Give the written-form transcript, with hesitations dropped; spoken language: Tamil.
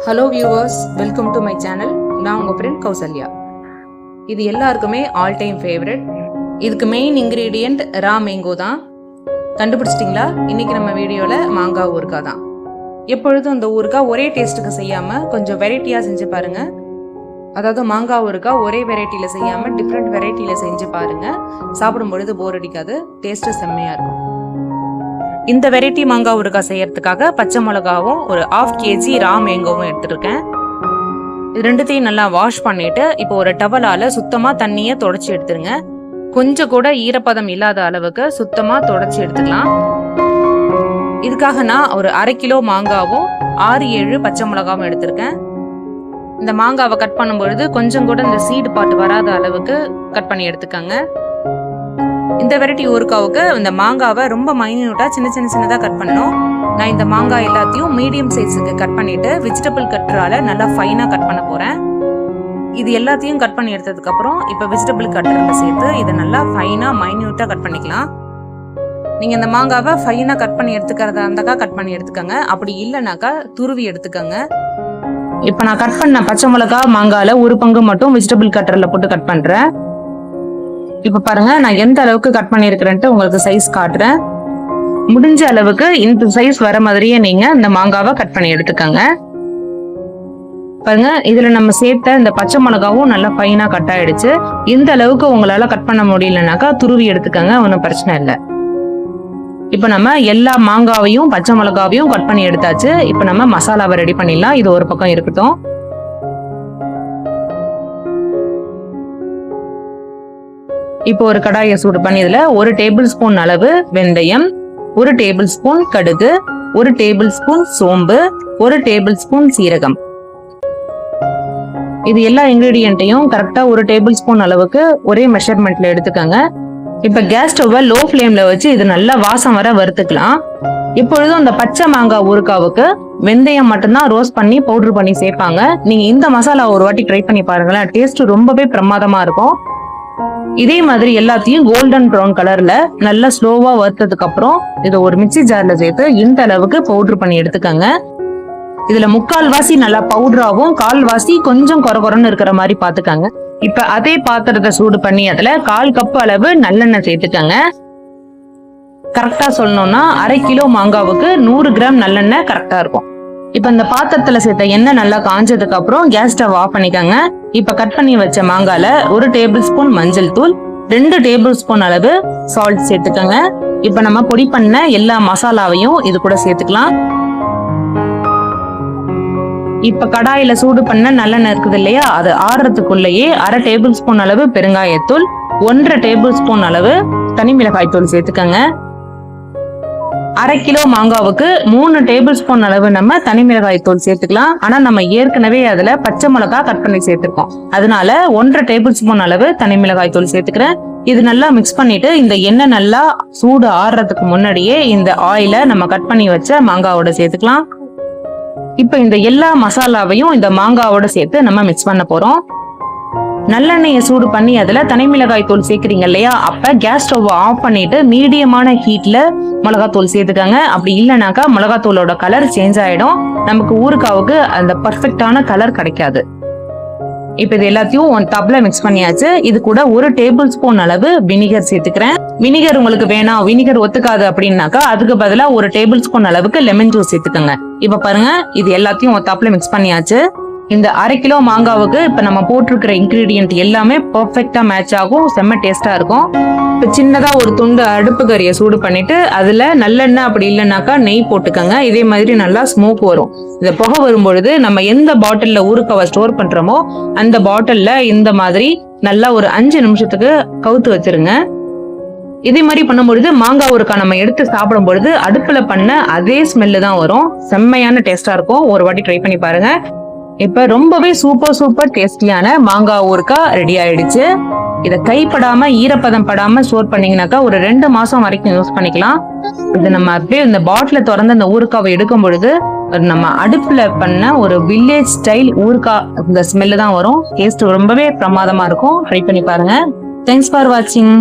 Hello viewers, welcome to my channel. நான் உங்கள் ஃப்ரெண்ட் கௌசல்யா. இது எல்லாருக்குமே ஆல் டைம் ஃபேவரட். இதுக்கு மெயின் இன்க்ரீடியண்ட் ரா மேங்கோ தான். கண்டுபிடிச்சிட்டிங்களா? இன்றைக்கி நம்ம வீடியோவில் மாங்காய் ஊறுகாய் தான். எப்பொழுதும் இந்த ஊறுகாய் ஒரே டேஸ்ட்டுக்கு செய்யாமல் கொஞ்சம் வெரைட்டியாக செஞ்சு பாருங்கள். அதாவது மாங்காய் ஊறுகாய் ஒரே வெரைட்டியில் செய்யாமல் டிஃப்ரெண்ட் வெரைட்டியில் செஞ்சு பாருங்கள். சாப்பிடும் பொழுது போர் அடிக்காது, டேஸ்ட்டு செம்மையாக இருக்கும். இந்த வெரைட்டி மாங்காய் ஊறுகாய் செய்யறதுக்காக பச்சை மிளகாவும் ஒரு 1/2 kg ரா மேங்கோவும் எடுத்துருக்கேன். இது ரெண்டுத்தையும் நல்லா வாஷ் பண்ணிட்டு இப்போ ஒரு டவலால சுத்தமா தண்ணியை தொடச்சி எடுத்துருங்க. கொஞ்சம் கூட ஈரப்பதம் இல்லாத அளவுக்கு சுத்தமா தொடச்சி எடுத்துக்கலாம். இதுக்காக நான் ஒரு 1/2 கிலோ மாங்காவும் 6-7 பச்சை மிளகாவும் எடுத்திருக்கேன். இந்த மாங்காவை கட் பண்ணும் பொழுது கொஞ்சம் கூட இந்த சீடு பாட்டு வராத அளவுக்கு கட் பண்ணி எடுத்துக்கோங்க. இந்த வெரைட்டி ஊறுகாவுக்கு இந்த மாங்காவை ரொம்ப மைன்யூட்டா சின்னதாக கட் பண்ணணும். நான் இந்த மாங்காய் எல்லாத்தையும் மீடியம் சைஸுக்கு கட் பண்ணிட்டு வெஜிடபிள் கட்டரால நல்லா ஃபைனா கட் பண்ண போறேன். இது எல்லாத்தையும் கட் பண்ணி எடுத்ததுக்கு அப்புறம் இப்போ வெஜிடபிள் கட்டரில் சேர்த்து இதை நல்லா ஃபைனா மைன்யூட்டா கட் பண்ணிக்கலாம். நீங்க இந்த மாங்காவை ஃபைனா கட் பண்ணி எடுத்துக்கிறதா இருந்தாக்கா கட் பண்ணி எடுத்துக்கோங்க. அப்படி இல்லைனாக்கா துருவி எடுத்துக்கோங்க. இப்போ நான் கட் பண்ண பச்சை மிளகா மாங்கால ஒரு பங்கு மட்டும் வெஜிடபிள் கட்டரில் போட்டு கட் பண்றேன். இப்ப பாருங்க, நான் எந்த அளவுக்கு கட் பண்ணிருக்கிறேன்ட்டு உங்களுக்கு சைஸ் காட்டுறேன். முடிஞ்ச அளவுக்கு இந்த சைஸ் வர மாதிரியே நீங்க இந்த மாங்காவை கட் பண்ணி எடுத்துக்கோங்க. பாருங்க, இதுல நம்ம சேர்த்த இந்த பச்சை மிளகாவும் நல்லா ஃபைனா கட் ஆயிடுச்சு. இந்த அளவுக்கு உங்களால கட் பண்ண முடியலனாக்கா துருவி எடுத்துக்கோங்க, ஒன்றும் பிரச்சனை இல்லை. இப்ப நம்ம எல்லா மாங்காவையும் பச்சை மிளகாவையும் கட் பண்ணி எடுத்தாச்சு. இப்ப நம்ம மசாலாவை ரெடி பண்ணிடலாம். இது ஒரு பக்கம் இருக்கட்டும். இப்போ ஒரு கடாயை சூடு பண்ணி இதுல 1 டேபிள் ஸ்பூன் அளவு வெந்தயம், 1 டேபிள் ஸ்பூன் கடுகு, 1 டேபிள் ஸ்பூன் சோம்பு, 1 டேபிள் ஸ்பூன் சீரகம், இது எல்லா இன்கிரீடியன்ட்டையும் கரெக்டா 1 டேபிள் ஸ்பூன் அளவுக்கு ஒரே மெஷர்மெண்ட்ல எடுத்துக்கோங்க. இப்ப கேஸ் ஸ்டவ்வை லோ ஃபிளேம்ல வச்சு இது நல்லா வாசம் வர வறுத்துக்கலாம். இப்பொழுதும் இந்த பச்சை மாங்காய் ஊறுகாவுக்கு வெந்தயம் மட்டும்தான் ரோஸ்ட் பண்ணி பவுடர் பண்ணி சேர்ப்பாங்க. நீங்க இந்த மசாலா ஒரு வாட்டி ட்ரை பண்ணி பாருங்களேன், டேஸ்ட் ரொம்பவே பிரமாதமா இருக்கும். இதே மாதிரி எல்லாத்தையும் கோல்டன் ப்ரௌன் கலர்ல நல்லா ஸ்லோவா வறுத்ததுக்கு அப்புறம் இதை ஒரு மிக்சி ஜார்ல சேர்த்து இந்த அளவுக்கு பவுடர் பண்ணி எடுத்துக்கோங்க. இதுல 3/4 நல்லா பவுடராகவும் 1/4 கொஞ்சம் கொரகொரன்னு இருக்கிற மாதிரி பாத்துக்கோங்க. இப்ப அதே பாத்திரத்தை சூடு பண்ணி அதுல 1/4 கப் அளவு நல்லெண்ணெய் சேர்த்துக்கோங்க. கரெக்டா சொல்லணும்னா 1/2 கிலோ மாங்காவுக்கு 100 கிராம் நல்லெண்ணெய் கரெக்டா இருக்கும். இப்ப இந்த பாத்திரத்துல சேர்த்த எண்ணெய் நல்லா காஞ்சதுக்கு அப்புறம் கேஸ் ஸ்டவ் ஆஃப் பண்ணிக்கோங்க. இப்ப கட் பண்ணி வச்ச மாங்கால 1 டேபிள் ஸ்பூன் மஞ்சள் தூள், 2 டேபிள் ஸ்பூன் அளவு சால்ட் சேர்த்துக்கோங்க. இப்ப நம்ம பொடி பண்ண எல்லா மசாலாவையும் இது கூட சேர்த்துக்கலாம். இப்ப கடாயில சூடு பண்ண நல்லெண்ணெய் இருக்குது இல்லையா, அது ஆறுறதுக்குள்ளேயே 1/2 டேபிள் ஸ்பூன் அளவு பெருங்காயத்தூள், 1/2 டேபிள் ஸ்பூன் அளவு தனி மிளகாய் தூள் சேர்த்துக்கோங்க. 1/2 கிலோ மாங்காவுக்கு 3 டேபிள் ஸ்பூன் அளவு நம்ம தனி மிளகாய் தூள் சேர்த்துக்கலாம். ஆனா நம்ம ஏற்கனவே அதுல பச்சை மிளகாய் கட் பண்ணி சேர்த்திருக்கோம், அதனால 1/2 டேபிள் ஸ்பூன் அளவு தனி மிளகாய் தூள் சேர்த்துக்கிறேன். இது நல்லா மிக்ஸ் பண்ணிட்டு இந்த எண்ணெய் நல்லா சூடு ஆறுறதுக்கு முன்னாடியே இந்த ஆயில நம்ம கட் பண்ணி வச்ச மாங்காவோட சேர்த்துக்கலாம். இப்ப இந்த எல்லா மசாலாவையும் இந்த மாங்காவோட சேர்த்து நம்ம மிக்ஸ் பண்ண போறோம். நல்லெண்ணெயை சூடு பண்ணி அதுல தனி மிளகாய் தூள் சேர்க்கிறீங்க இல்லையா, அப்ப கேஸ் ஸ்டவ் ஆஃப் பண்ணிட்டு மீடியமான ஹீட்ல மிளகாத்தூள் சேர்த்துக்காங்க. அப்படி இல்லைனாக்கா மிளகாத்தூளோட கலர் சேஞ்ச் ஆயிடும், நமக்கு ஊறுகாவுக்கு அந்த பர்ஃபெக்டான கலர் கிடைக்காது. இப்ப இது எல்லாத்தையும் ஒன் டாப்ல மிக்ஸ் பண்ணியாச்சு. இது கூட 1 டேபிள் ஸ்பூன் அளவு வினிகர் சேர்த்துக்கிறேன். வினிகர் உங்களுக்கு வேணாம், வினிகர் ஒத்துக்காது அப்படின்னாக்கா அதுக்கு பதிலா 1 டேபிள் ஸ்பூன் அளவுக்கு லெமன் ஜூஸ் சேர்த்துக்கோங்க. இப்ப பாருங்க, இது எல்லாத்தையும் ஒன் டாப்ல மிக்ஸ் பண்ணியாச்சு. இந்த 1/2 கிலோ மாங்காவுக்கு இப்ப நம்ம போட்டிருக்கிற இன்கிரீடியன்ட் எல்லாமே பர்ஃபெக்டா மேட்ச் ஆகும், செம்ம டேஸ்டா இருக்கும். இப்ப சின்னதா ஒரு துண்டு அடுப்பு கறியை சூடு பண்ணிட்டு அதுல நல்லெண்ணெய் அப்படி இல்லைனாக்கா நெய் போட்டுக்கோங்க. இதே மாதிரி நல்லா ஸ்மோக் வரும். இந்த புகை வரும்பொழுது நம்ம எந்த பாட்டில்ல ஊறுகாவை ஸ்டோர் பண்றோமோ அந்த பாட்டில்ல இந்த மாதிரி நல்லா ஒரு 5 நிமிஷத்துக்கு கவுத்து வச்சிருங்க. இதே மாதிரி பண்ணும்பொழுது மாங்காய் ஊறுகாய் நம்ம எடுத்து சாப்பிடும் பொழுது அடுப்புல பண்ண அதே ஸ்மெல்லு தான் வரும், செம்மையான டேஸ்டா இருக்கும். ஒரு வாட்டி ட்ரை பண்ணி பாருங்க. இப்ப ரொம்பவே சூப்பர் டேஸ்டியான மாங்காய் ஊறுகாய் ரெடி ஆயிடுச்சு. இதை கைப்படாம ஈரப்பதம் படாம ஸ்டோர் பண்ணீங்கன்னாக்கா ஒரு 2 மாசம் வரைக்கும் யூஸ் பண்ணிக்கலாம். இது நம்ம அப்படியே இந்த பாட்டில திறந்து அந்த ஊறுகாவை எடுக்கும் பொழுது நம்ம அடுப்புல பண்ண ஒரு வில்லேஜ் ஸ்டைல் ஊறுகாய் இந்த ஸ்மெல்லு தான் வரும். டேஸ்ட் ரொம்பவே பிரமாதமா இருக்கும். ட்ரை பண்ணி பாருங்க. தேங்க்ஸ் ஃபார் வாட்சிங்.